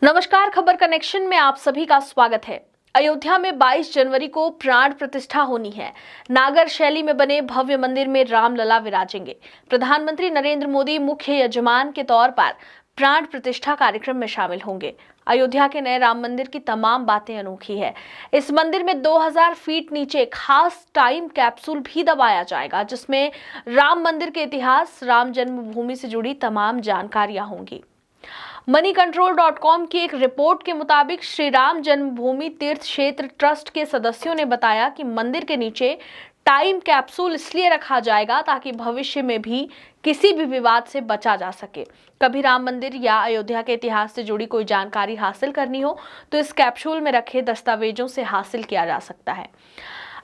नमस्कार, खबर कनेक्शन में आप सभी का स्वागत है। अयोध्या में 22 जनवरी को प्राण प्रतिष्ठा होनी है। नागर शैली में बने भव्य मंदिर में रामलला विराजेंगे। प्रधानमंत्री नरेंद्र मोदी मुख्य यजमान के तौर पर प्राण प्रतिष्ठा कार्यक्रम में शामिल होंगे। अयोध्या के नए राम मंदिर की तमाम बातें अनोखी है। इस मंदिर में 2000 फीट नीचे खास टाइम कैप्सूल भी दबाया जाएगा, जिसमें राम मंदिर के इतिहास, राम जन्मभूमि से जुड़ी तमाम जानकारियां होंगी। मनीकंट्रोल.com की एक रिपोर्ट के मुताबिक श्री राम जन्मभूमि तीर्थ क्षेत्र ट्रस्ट के सदस्यों ने बताया कि मंदिर के नीचे टाइम कैप्सूल इसलिए रखा जाएगा ताकि भविष्य में भी किसी भी विवाद से बचा जा सके। कभी राम मंदिर या अयोध्या के इतिहास से जुड़ी कोई जानकारी हासिल करनी हो तो इस कैप्सूल में रखे दस्तावेजों से हासिल किया जा सकता है।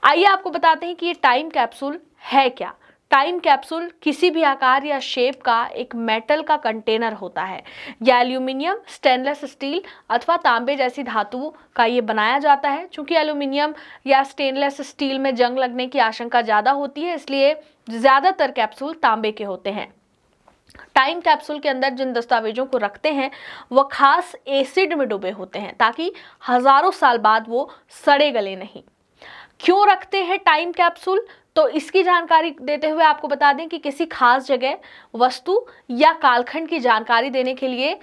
आइए आपको बताते हैं कि ये टाइम कैप्सूल है क्या। टाइम कैप्सूल किसी भी आकार या शेप का एक मेटल का कंटेनर होता है। या एल्यूमिनियम, स्टेनलेस स्टील अथवा तांबे जैसी धातु का ये बनाया जाता है। चूंकि एल्यूमिनियम या स्टेनलेस स्टील में जंग लगने की आशंका ज़्यादा होती है, इसलिए ज़्यादातर कैप्सूल तांबे के होते हैं। टाइम कैप्सूल के अंदर जिन दस्तावेजों को रखते हैं वह खास एसिड में डूबे होते हैं ताकि हजारों साल बाद वो सड़े गले नहीं। क्यों रखते हैं टाइम कैप्सूल, तो इसकी जानकारी देते हुए आपको बता दें कि किसी खास जगह, वस्तु या कालखंड की जानकारी देने के लिए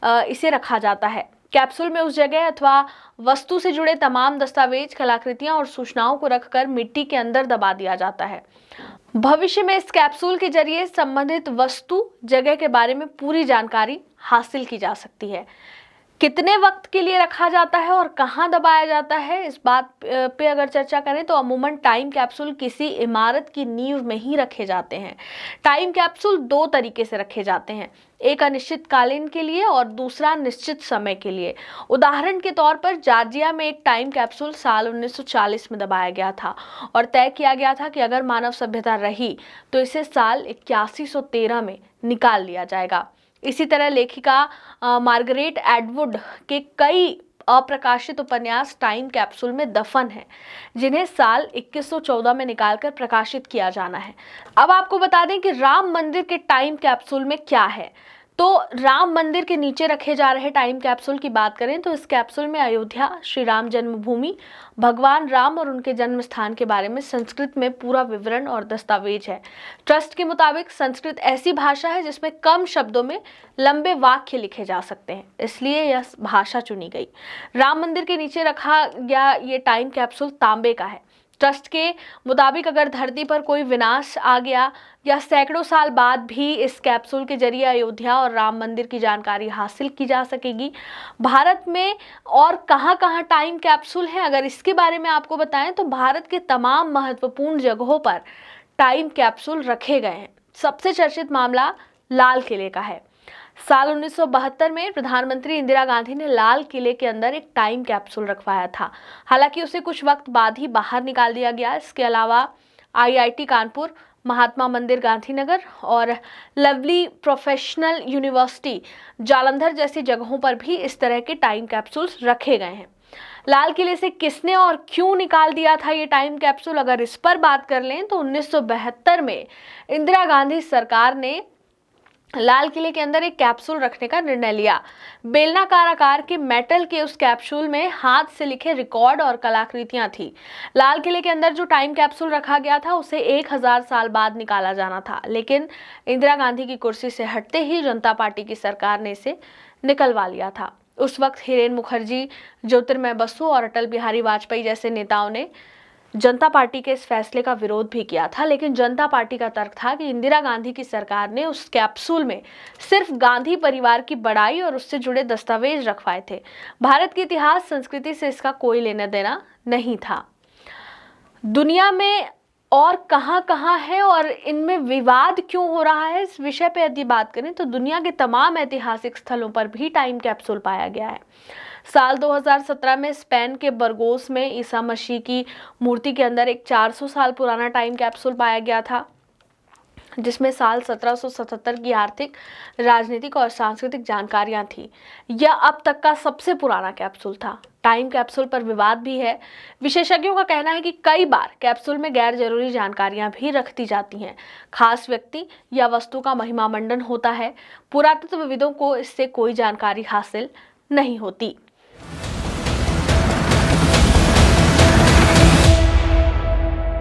इसे रखा जाता है। कैप्सूल में उस जगह अथवा वस्तु से जुड़े तमाम दस्तावेज, कलाकृतियां और सूचनाओं को रखकर मिट्टी के अंदर दबा दिया जाता है। भविष्य में इस कैप्सूल के जरिए संबंधित वस्तु, जगह के बारे में पूरी जानकारी हासिल की जा सकती है। कितने वक्त के लिए रखा जाता है और कहाँ दबाया जाता है, इस बात पे अगर चर्चा करें तो अमूमन टाइम कैप्सूल किसी इमारत की नींव में ही रखे जाते हैं। टाइम कैप्सूल दो तरीके से रखे जाते हैं, एक अनिश्चितकालीन के लिए और दूसरा निश्चित समय के लिए। उदाहरण के तौर पर जॉर्जिया में एक टाइम कैप्सूल साल 1940 में दबाया गया था और तय किया गया था कि अगर मानव सभ्यता रही तो इसे साल 8113 में निकाल लिया जाएगा। इसी तरह लेखिका मार्गरेट एटवुड के कई अप्रकाशित उपन्यास टाइम कैप्सूल में दफन हैं, जिन्हें साल 2114 में निकालकर प्रकाशित किया जाना है। अब आपको बता दें कि राम मंदिर के टाइम कैप्सूल में क्या है। तो राम मंदिर के नीचे रखे जा रहे टाइम कैप्सूल की बात करें तो इस कैप्सूल में अयोध्या, श्री राम जन्मभूमि, भगवान राम और उनके जन्म स्थान के बारे में संस्कृत में पूरा विवरण और दस्तावेज है। ट्रस्ट के मुताबिक संस्कृत ऐसी भाषा है जिसमें कम शब्दों में लंबे वाक्य लिखे जा सकते हैं, इसलिए यह भाषा चुनी गई। राम मंदिर के नीचे रखा गया ये टाइम कैप्सूल तांबे का है। ट्रस्ट के मुताबिक अगर धरती पर कोई विनाश आ गया या सैकड़ों साल बाद भी इस कैप्सूल के जरिए अयोध्या और राम मंदिर की जानकारी हासिल की जा सकेगी। भारत में और कहां-कहां टाइम कैप्सूल हैं, अगर इसके बारे में आपको बताएं तो भारत के तमाम महत्वपूर्ण जगहों पर टाइम कैप्सूल रखे गए हैं। सबसे चर्चित मामला लाल किले का है। साल 1972 में प्रधानमंत्री इंदिरा गांधी ने लाल किले के अंदर एक टाइम कैप्सूल रखवाया था। हालांकि उसे कुछ वक्त बाद ही बाहर निकाल दिया गया। इसके अलावा आईआईटी कानपुर, महात्मा मंदिर गांधीनगर और लवली प्रोफेशनल यूनिवर्सिटी जालंधर जैसी जगहों पर भी इस तरह के टाइम कैप्सूल्स रखे गए हैं। लाल किले से किसने और क्यों निकाल दिया था ये टाइम कैप्सूल, अगर इस पर बात कर लें तो 1972 में इंदिरा गांधी सरकार ने लाल किले के अंदर एक कैप्सूल रखने का निर्णय लिया। बेलनाकार आकार के मेटल के उस कैप्सूल में हाथ से लिखे रिकॉर्ड और कलाकृतियां थी। लाल किले के अंदर जो टाइम कैप्सूल रखा गया था उसे 1000 साल बाद निकाला जाना था, लेकिन इंदिरा गांधी की कुर्सी से हटते ही जनता पार्टी की सरकार ने इसे निकलवा लिया था। उस वक्त हिरेन मुखर्जी, ज्योतिर्मय बसु और अटल बिहारी वाजपेयी जैसे नेताओं ने जनता पार्टी के इस फैसले का विरोध भी किया था, लेकिन जनता पार्टी का तर्क था कि इंदिरा गांधी की सरकार ने उस कैप्सूल में सिर्फ गांधी परिवार की बड़ाई और उससे जुड़े दस्तावेज रखवाए थे। भारत के इतिहास, संस्कृति से इसका कोई लेना देना नहीं था। दुनिया में और कहां-कहां है और इनमें विवाद क्यों हो रहा है, इस विषय पे यदि बात करें तो दुनिया के तमाम ऐतिहासिक स्थलों पर भी टाइम कैप्सूल पाया गया है। साल 2017 में स्पेन के बरगोस में ईसा मसीह की मूर्ति के अंदर एक 400 साल पुराना टाइम कैप्सूल पाया गया था, जिसमें साल 1777 की आर्थिक, राजनीतिक और सांस्कृतिक जानकारियां थी। यह अब तक का सबसे पुराना कैप्सूल था। टाइम कैप्सूल पर विवाद भी है। विशेषज्ञों का कहना है कि कई बार कैप्सूल में गैर जरूरी जानकारियां भी रख दी जाती हैं। खास व्यक्ति या वस्तु का महिमा मंडन होता है। पुरातत्वविदों को इससे कोई जानकारी हासिल नहीं होती।